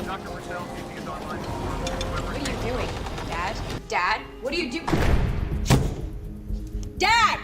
Dr. Rochelle, keeping is online. What are you doing, Dad? Dad? What are you doing? Dad!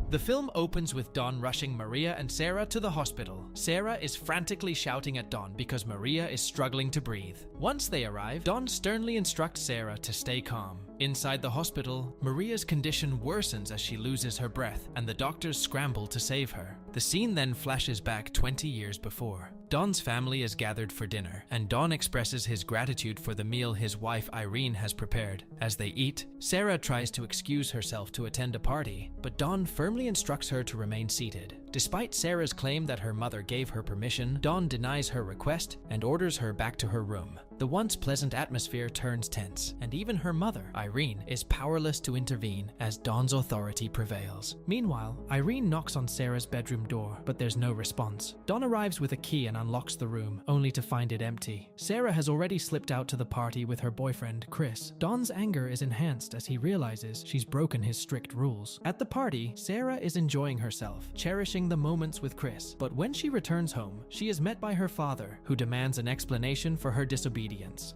The film opens with Don rushing Maria and Sarah to the hospital. Sarah is frantically shouting at Don because Maria is struggling to breathe. Once they arrive, Don sternly instructs Sarah to stay calm. Inside the hospital, Maria's condition worsens as she loses her breath, and the doctors scramble to save her. The scene then flashes back 20 years before. Don's family is gathered for dinner, and Don expresses his gratitude for the meal his wife Irene has prepared. As they eat, Sarah tries to excuse herself to attend a party, but Don firmly instructs her to remain seated. Despite Sarah's claim that her mother gave her permission, Don denies her request and orders her back to her room. The once pleasant atmosphere turns tense, and even her mother, Irene, is powerless to intervene as Don's authority prevails. Meanwhile, Irene knocks on Sarah's bedroom door, but there's no response. Don arrives with a key and unlocks the room, only to find it empty. Sarah has already slipped out to the party with her boyfriend, Chris. Don's anger is enhanced as he realizes she's broken his strict rules. At the party, Sarah is enjoying herself, cherishing the moments with Chris, but when she returns home, she is met by her father, who demands an explanation for her disobedience.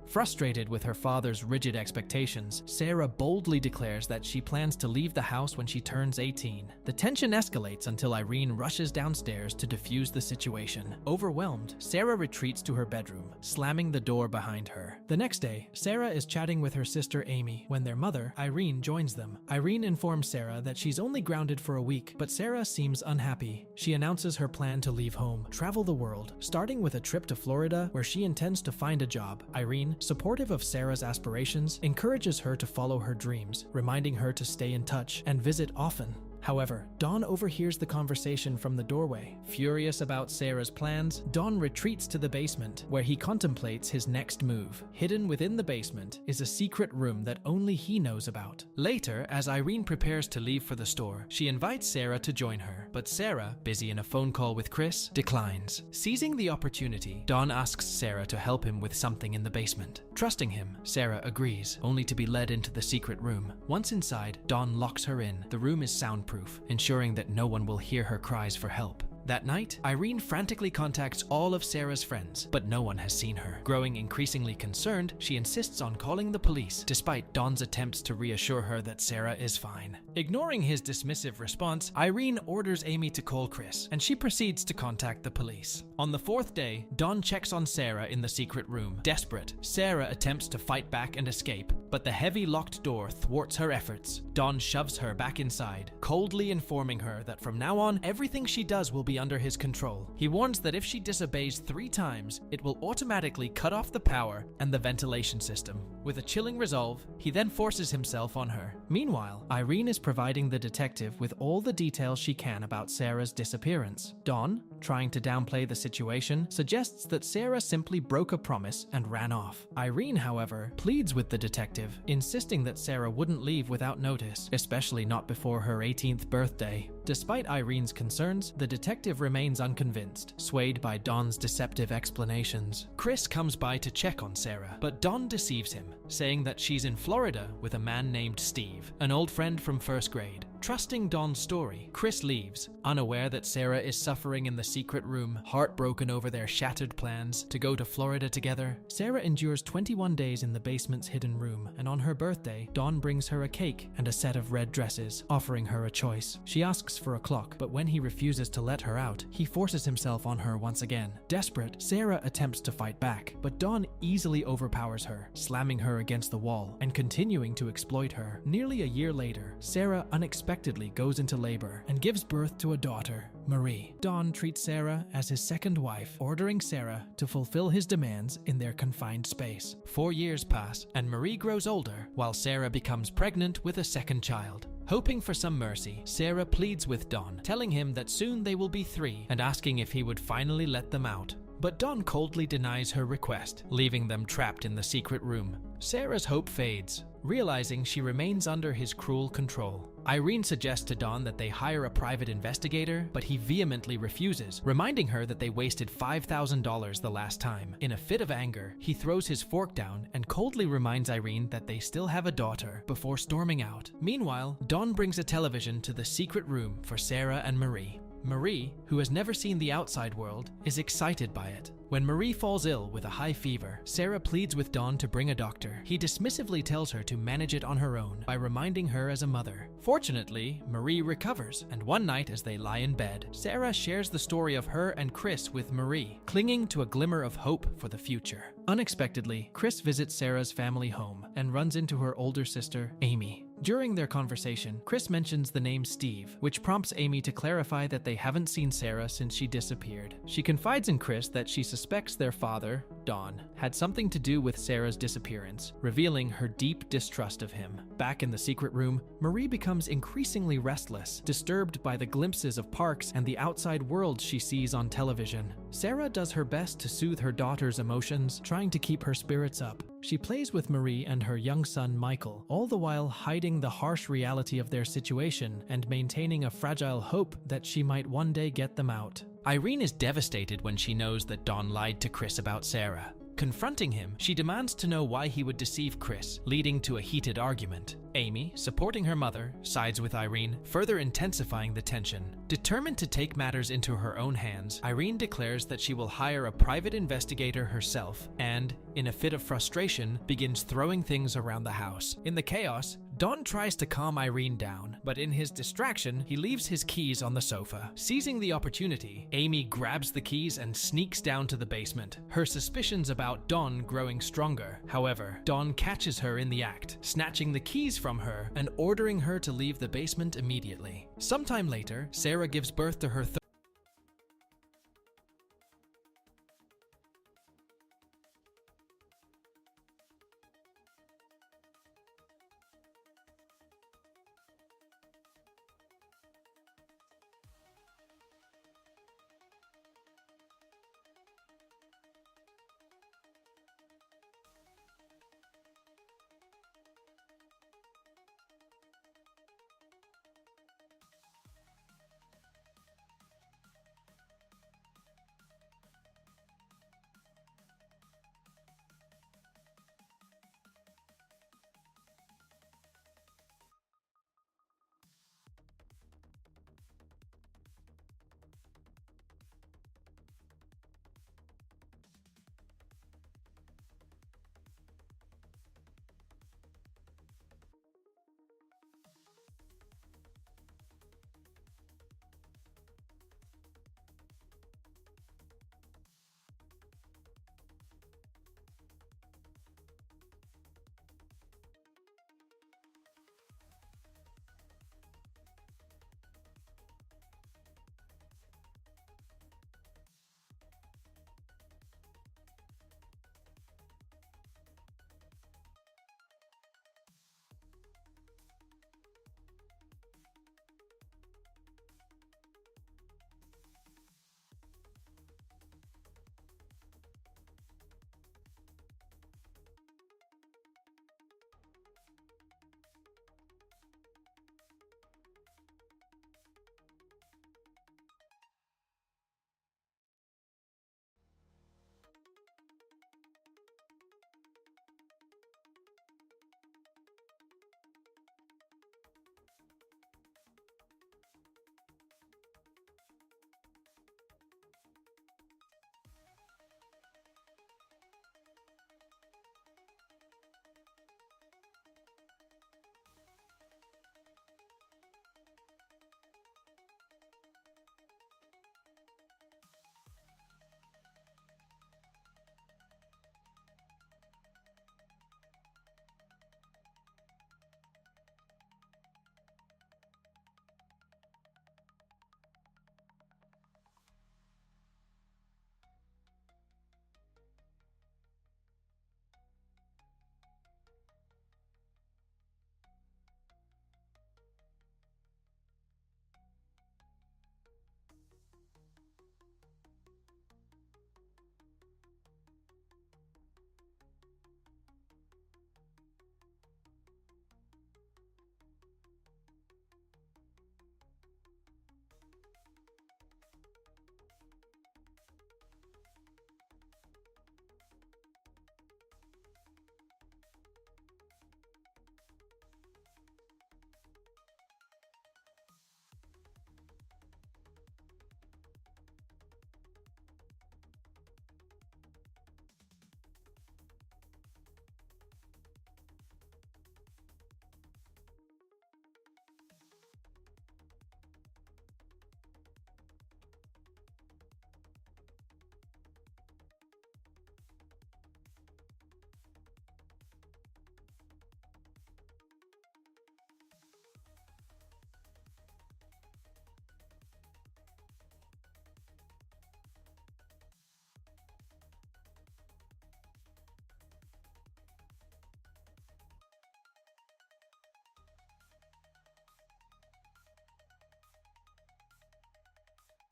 Frustrated with her father's rigid expectations, Sarah boldly declares that she plans to leave the house when she turns 18. The tension escalates until Irene rushes downstairs to defuse the situation. Overwhelmed, Sarah retreats to her bedroom, slamming the door behind her. The next day, Sarah is chatting with her sister Amy when their mother, Irene, joins them. Irene informs Sarah that she's only grounded for a week, but Sarah seems unhappy. She announces her plan to leave home, travel the world, starting with a trip to Florida where she intends to find a job. Irene, supportive of Sarah's aspirations, encourages her to follow her dreams, reminding her to stay in touch and visit often. However, Don overhears the conversation from the doorway. Furious about Sarah's plans, Don retreats to the basement, where he contemplates his next move. Hidden within the basement is a secret room that only he knows about. Later, as Irene prepares to leave for the store, she invites Sarah to join her, but Sarah, busy in a phone call with Chris, declines. Seizing the opportunity, Don asks Sarah to help him with something in the basement. Trusting him, Sarah agrees, only to be led into the secret room. Once inside, Don locks her in. The room is soundproof, ensuring that no one will hear her cries for help. That night, Irene frantically contacts all of Sarah's friends, but no one has seen her. Growing increasingly concerned, she insists on calling the police, despite Don's attempts to reassure her that Sarah is fine. Ignoring his dismissive response, Irene orders Amy to call Chris, and she proceeds to contact the police. On the fourth day, Don checks on Sarah in the secret room. Desperate, Sarah attempts to fight back and escape, but the heavy locked door thwarts her efforts. Don shoves her back inside, coldly informing her that from now on, everything she does will be under his control. He warns that if she disobeys 3 times, it will automatically cut off the power and the ventilation system. With a chilling resolve, he then forces himself on her. Meanwhile, Irene is providing the detective with all the details she can about Sarah's disappearance. Don, trying to downplay the situation, suggests that Sarah simply broke a promise and ran off. Irene, however, pleads with the detective, insisting that Sarah wouldn't leave without notice, especially not before her 18th birthday. Despite Irene's concerns, the detective remains unconvinced, swayed by Don's deceptive explanations. Chris comes by to check on Sarah, but Don deceives him, saying that she's in Florida with a man named Steve, an old friend from first grade. Trusting Don's story, Chris leaves, unaware that Sarah is suffering in the secret room, heartbroken over their shattered plans to go to Florida together. Sarah endures 21 days in the basement's hidden room, and on her birthday, Don brings her a cake and a set of red dresses, offering her a choice. She asks for a clock, but when he refuses to let her out, he forces himself on her once again. Desperate, Sarah attempts to fight back, but Don easily overpowers her, slamming her against the wall and continuing to exploit her. Nearly a year later, Sarah unexpectedly goes into labor and gives birth to a daughter, Marie. Don treats Sarah as his second wife, ordering Sarah to fulfill his demands in their confined space. 4 years pass, and Marie grows older, while Sarah becomes pregnant with a second child. Hoping for some mercy, Sarah pleads with Don, telling him that soon they will be 3 and asking if he would finally let them out. But Don coldly denies her request, leaving them trapped in the secret room. Sarah's hope fades, realizing she remains under his cruel control. Irene suggests to Don that they hire a private investigator, but he vehemently refuses, reminding her that they wasted $5,000 the last time. In a fit of anger, he throws his fork down and coldly reminds Irene that they still have a daughter before storming out. Meanwhile, Don brings a television to the secret room for Sarah and Marie. Marie, who has never seen the outside world, is excited by it. When Marie falls ill with a high fever, Sarah pleads with Don to bring a doctor. He dismissively tells her to manage it on her own by reminding her as a mother. Fortunately, Marie recovers, and one night as they lie in bed, Sarah shares the story of her and Chris with Marie, clinging to a glimmer of hope for the future. Unexpectedly, Chris visits Sarah's family home and runs into her older sister, Amy. During their conversation, Chris mentions the name Steve, which prompts Amy to clarify that they haven't seen Sarah since she disappeared. She confides in Chris that she suspects their father, Don, had something to do with Sarah's disappearance, revealing her deep distrust of him. Back in the secret room, Marie becomes increasingly restless, disturbed by the glimpses of parks and the outside world she sees on television. Sarah does her best to soothe her daughter's emotions, trying to keep her spirits up. She plays with Marie and her young son Michael, all the while hiding the harsh reality of their situation and maintaining a fragile hope that she might one day get them out. Irene is devastated when she knows that Don lied to Chris about Sarah. Confronting him, she demands to know why he would deceive Chris, leading to a heated argument. Amy, supporting her mother, sides with Irene, further intensifying the tension. Determined to take matters into her own hands, Irene declares that she will hire a private investigator herself and, in a fit of frustration, begins throwing things around the house. In the chaos, Don tries to calm Irene down, but in his distraction, he leaves his keys on the sofa. Seizing the opportunity, Amy grabs the keys and sneaks down to the basement, her suspicions about Don growing stronger. However, Don catches her in the act, snatching the keys from her and ordering her to leave the basement immediately. Sometime later, Sarah gives birth to her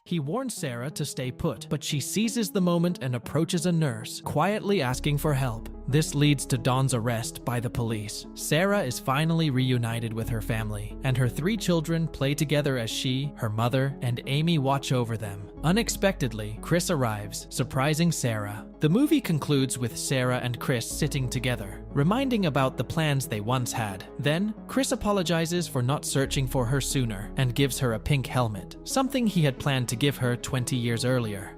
He warns Sarah to stay put, but she seizes the moment and approaches a nurse, quietly asking for help. This leads to Dawn's arrest by the police. Sarah is finally reunited with her family, and her 3 children play together as she, her mother, and Amy watch over them. Unexpectedly, Chris arrives, surprising Sarah. The movie concludes with Sarah and Chris sitting together, reminding about the plans they once had. Then, Chris apologizes for not searching for her sooner and gives her a pink helmet, something he had planned to give her 20 years earlier.